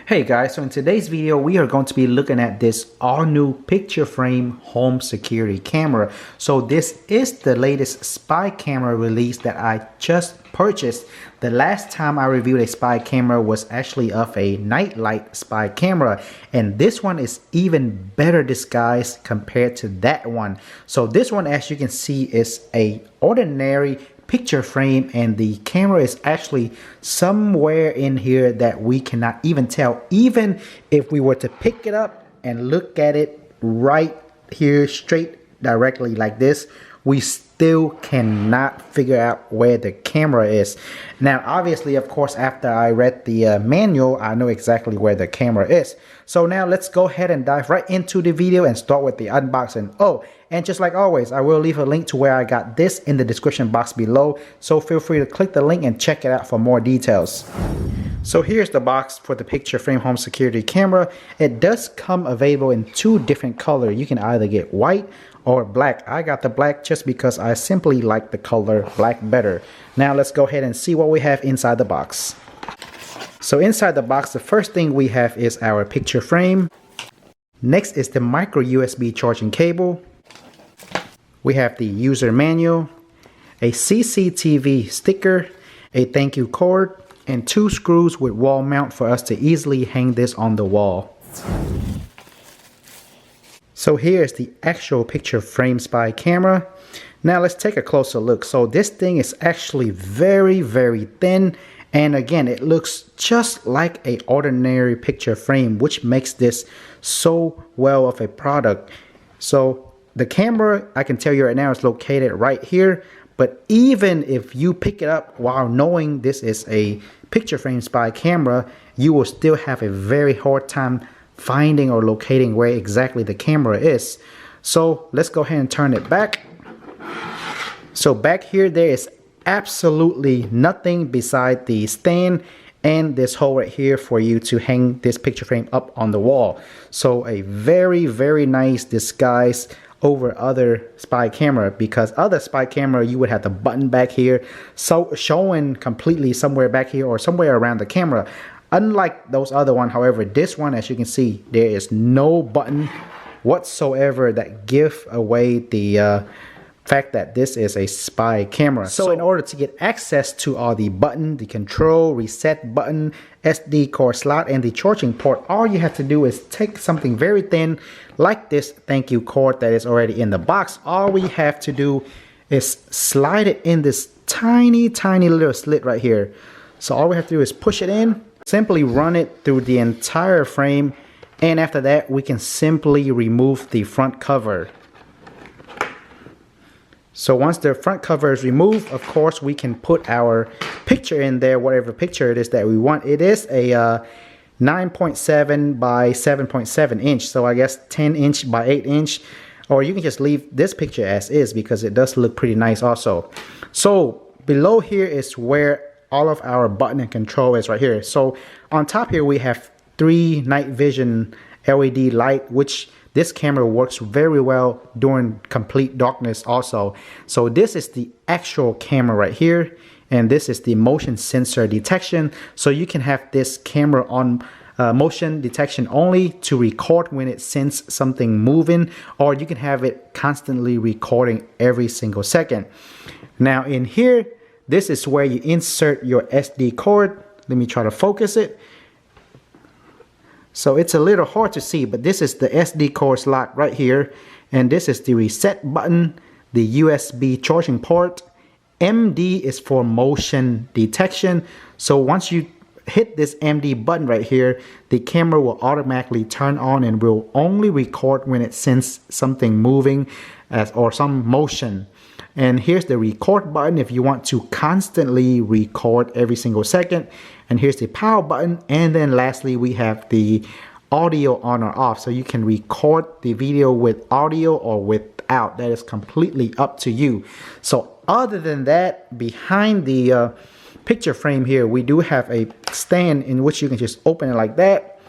Hey guys, so in today's video we are going to be looking at this all new picture frame home security camera. So this is the latest spy camera release that I just purchased. The last time I reviewed a spy camera was actually of a nightlight spy camera, and this one is even better disguised compared to that one. So this one, as you can see, is a ordinary picture frame, and the camera is actually somewhere in here that we cannot even tell. Even if we were to pick it up and look at it right here straight directly like this, we still cannot figure out where the camera is. Now obviously, of course, after I read the manual, I know exactly where the camera is. So now let's go ahead and dive right into the video and start with the unboxing. Oh, and just like always, I will leave a link to where I got this in the description box below, so feel free to click the link and check it out for more details. So here's the box for the picture frame home security camera. It does come available in two different colors. You can either get white or black. I got the black just because I simply like the color black better. Now let's go ahead and see what we have inside the box. So inside the box, the first thing we have is our picture frame. Next is the micro USB charging cable. We have the user manual, a CCTV sticker, a thank you cord, and two screws with wall mount for us to easily hang this on the wall. So here's the actual picture frame spy camera. Now let's take a closer look. So this thing is actually very thin, and again, it looks just like an ordinary picture frame, which makes this so well of a product. So the camera, I can tell you right now, is located right here, but even if you pick it up while knowing this is a picture frame spy camera, you will still have a very hard time finding or locating where exactly the camera is. So let's go ahead and turn it back. So back here, there is absolutely nothing beside the stand and this hole right here for you to hang this picture frame up on the wall. So a very nice disguise over other spy camera, because other spy camera you would have the button back here, so showing completely somewhere back here or somewhere around the camera. Unlike those other one, however, this one, as you can see, there is no button whatsoever that give away the fact that this is a spy camera. So in order to get access to all the button, the control, reset button, SD card slot, and the charging port, all you have to do is take something very thin like this thank you cord that is already in the box. All we have to do is slide it in this tiny little slit right here. So all we have to do is push it in, simply run it through the entire frame, and after that we can simply remove the front cover. So once the front cover is removed, of course, we can put our picture in there, whatever picture it is that we want. It is a 9.7 by 7.7 inch, so I guess 10 inch by 8 inch, or you can just leave this picture as is because it does look pretty nice also. So below here is where all of our button and control is right here. So on top here we have 3 night vision LED light, which this camera works very well during complete darkness also. So this is the actual camera right here, and this is the motion sensor detection. So you can have this camera on motion detection only to record when it senses something moving, or you can have it constantly recording every single second. Now in here, this is where you insert your SD card. Let me try to focus it. So it's a little hard to see, but this is the SD card slot right here, and this is the reset button, the USB charging port. MD is for motion detection. So once you hit this MD button right here, the camera will automatically turn on and will only record when it senses something moving or some motion. And here's the record button if you want to constantly record every single second. And here's the power button. And then lastly, we have the audio on or off. So you can record the video with audio or without. That is completely up to you. So other than that, behind the picture frame here, we do have a stand in which you can just open it like that.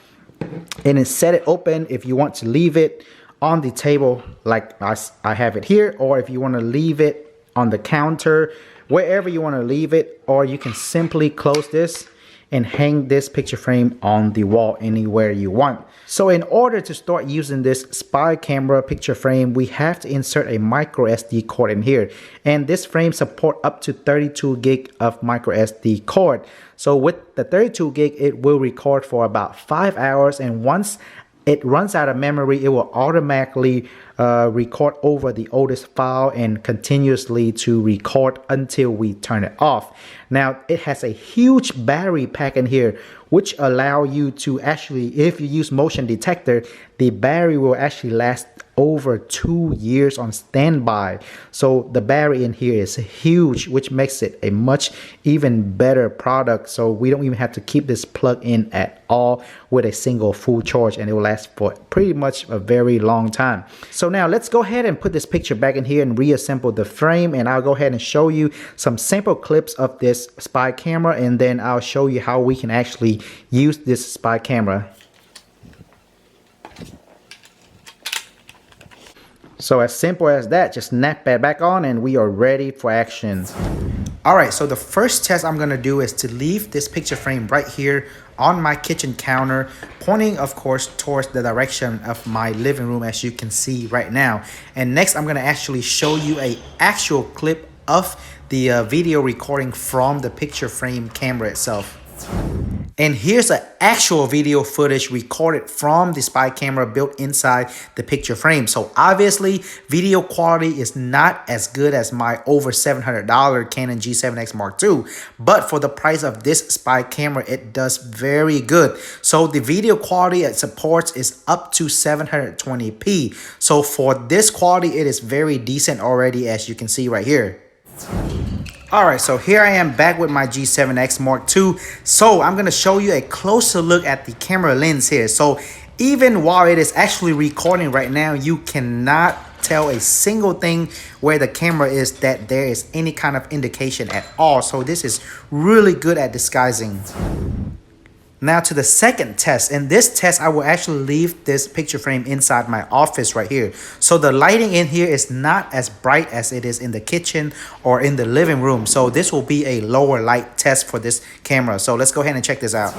And then set it open if you want to leave it on the table like I have it here, or if you want to leave it on the counter, wherever you want to leave it, or you can simply close this and hang this picture frame on the wall anywhere you want. So in order to start using this spy camera picture frame, we have to insert a micro SD card in here. And this frame support up to 32 gig of micro SD card. So with the 32 gig, it will record for about 5 hours, and once it runs out of memory, it will automatically record over the oldest file and continuously to record until we turn it off. Now, it has a huge battery pack in here, which allow you to actually, if you use motion detector, the battery will actually last over 2 years on standby. So the battery in here is huge, which makes it a much even better product. So we don't even have to keep this plugged in at all with a single full charge, and it will last for pretty much a very long time. So now let's go ahead and put this picture back in here and reassemble the frame, and I'll go ahead and show you some sample clips of this spy camera, and then I'll show you how we can actually use this spy camera. So as simple as that, just snap that back on and we are ready for action. Alright, so the first test I'm going to do is to leave this picture frame right here on my kitchen counter, pointing of course towards the direction of my living room, as you can see right now. And next I'm going to actually show you an actual clip of the video recording from the picture frame camera itself. And here's an actual video footage recorded from the spy camera built inside the picture frame. So obviously video quality is not as good as my over $700 Canon G7X Mark II, but for the price of this spy camera, it does very good. So the video quality it supports is up to 720p. So for this quality, it is very decent already, as you can see right here. Alright, so here I am back with my G7X Mark II. So I'm going to show you a closer look at the camera lens here. So even while it is actually recording right now, you cannot tell a single thing where the camera is that there is any kind of indication at all. So this is really good at disguising. Now to the second test. In this test, I will actually leave this picture frame inside my office right here. So the lighting in here is not as bright as it is in the kitchen or in the living room. So this will be a lower light test for this camera. So let's go ahead and check this out.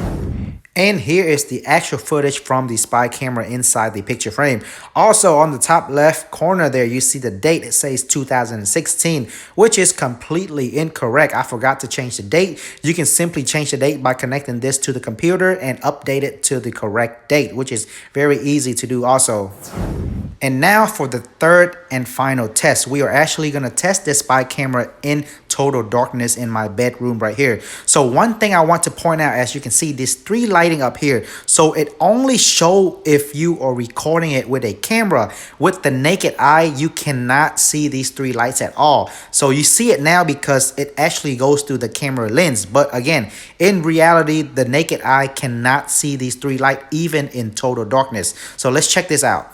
And here is the actual footage from the spy camera inside the picture frame. Also on the top left corner there, you see the date. It says 2016, which is completely incorrect. I forgot to change the date. You can simply change the date by connecting this to the computer and update it to the correct date, which is very easy to do also. And now for the third and final test. We are actually going to test this spy camera in total darkness in my bedroom right here. So one thing I want to point out, as you can see, these three lighting up here. So it only show if you are recording it with a camera. With the naked eye, you cannot see these three lights at all. So you see it now because it actually goes through the camera lens. But again, in reality, the naked eye cannot see these three lights even in total darkness. So let's check this out.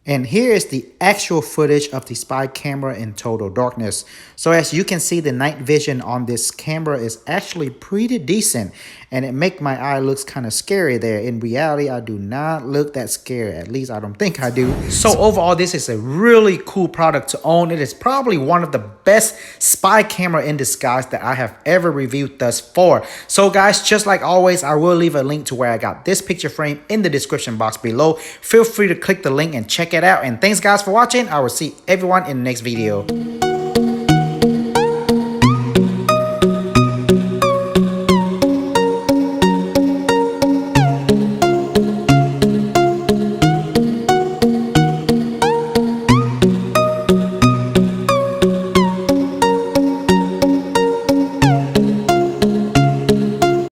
And here is the actual footage of the spy camera in total darkness. So as you can see, the night vision on this camera is actually pretty decent, and it make my eye looks kind of scary there. In reality, I do not look that scary. At least I don't think I do. So overall, this is a really cool product to own. It is probably one of the best spy camera in disguise that I have ever reviewed thus far. So guys, just like always, I will leave a link to where I got this picture frame in the description box below. Feel free to click the link and check it out. And thanks guys for watching. I will see everyone in the next video.